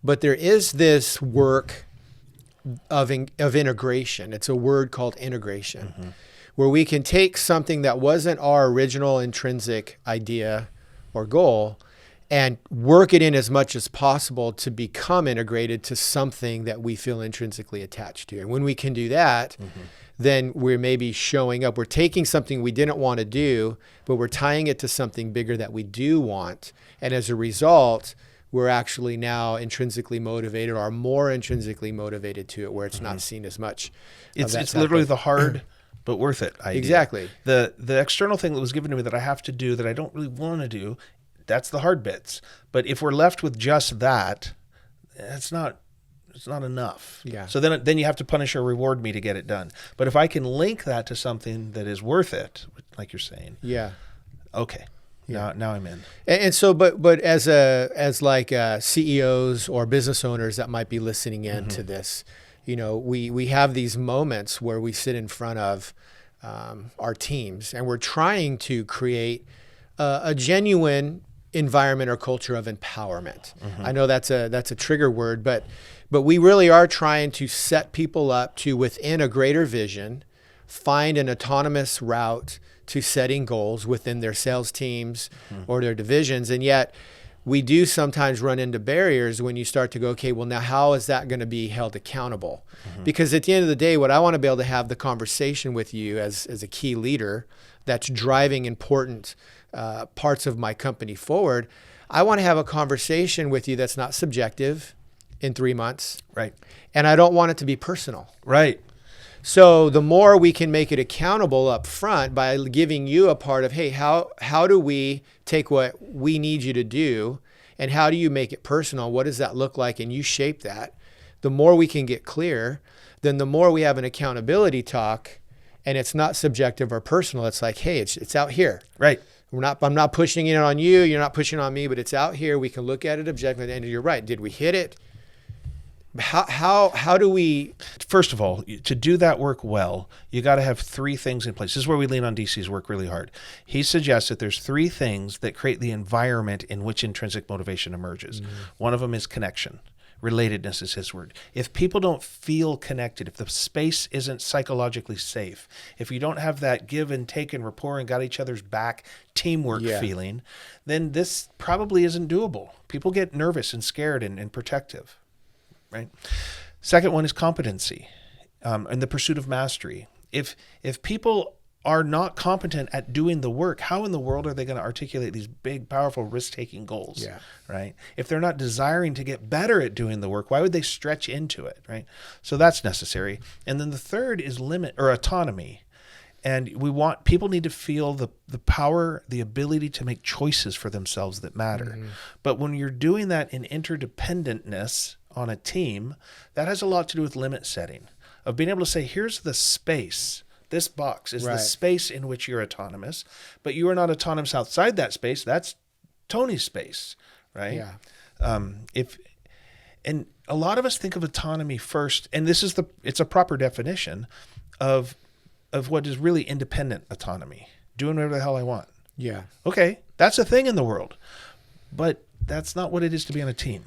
But there is this work of integration. It's a word called integration, where we can take something that wasn't our original intrinsic idea or goal and work it in as much as possible to become integrated to something that we feel intrinsically attached to. And when we can do that, then we're maybe showing up. We're taking something we didn't want to do, but we're tying it to something bigger that we do want. And as a result, we're actually now intrinsically motivated or more intrinsically motivated to it, where it's not seen as much. It's literally the hard but worth it idea. Exactly. The external thing that was given to me that I have to do that I don't really want to do, that's the hard bits. But if we're left with just that, it's not enough. Yeah. So then you have to punish or reward me to get it done. But if I can link that to something that is worth it, like you're saying. Yeah. Okay. Yeah. Now I'm in. And so, but as CEOs or business owners that might be listening in to this, we have these moments where we sit in front of our teams and we're trying to create a genuine environment or culture of empowerment. I know that's a trigger word, but we really are trying to set people up to, within a greater vision, find an autonomous route to setting goals within their sales teams or their divisions. And yet we do sometimes run into barriers when you start to go, okay, well, now how is that going to be held accountable? Because at the end of the day, what I want to be able to have the conversation with you as a key leader that's driving important parts of my company forward, I want to have a conversation with you that's not subjective in 3 months. Right. And I don't want it to be personal. Right. So the more we can make it accountable up front by giving you a part of, hey, how do we take what we need you to do and how do you make it personal? What does that look like? And you shape that. The more we can get clear, then the more we have an accountability talk, and it's not subjective or personal. It's like, hey, it's out here. Right. I'm not pushing it on you. You're not pushing it on me, but it's out here. We can look at it objectively. And you're right. Did we hit it? How do we? First of all, to do that work well, you got to have 3 things in place. This is where we lean on DC's work really hard. He suggests that there's 3 things that create the environment in which intrinsic motivation emerges. One of them is connection. Relatedness is his word. If people don't feel connected, if the space isn't psychologically safe, if you don't have that give and take and rapport and got each other's back teamwork feeling, then this probably isn't doable. People get nervous and scared and protective, right? Second one is competency and the pursuit of mastery. If people are not competent at doing the work, how in the world are they going to articulate these big, powerful, risk-taking goals, right? If they're not desiring to get better at doing the work, why would they stretch into it, right? So that's necessary. And then the third is limit or autonomy. And people need to feel the power, the ability to make choices for themselves that matter. But when you're doing that in interdependentness on a team, that has a lot to do with limit setting, of being able to say, here's the space. This box is the space in which you're autonomous, but you are not autonomous outside that space. That's Tony's space, right? Yeah. And a lot of us think of autonomy first, and it's a proper definition of what is really independent autonomy, doing whatever the hell I want. Yeah. Okay, that's a thing in the world, but that's not what it is to be on a team.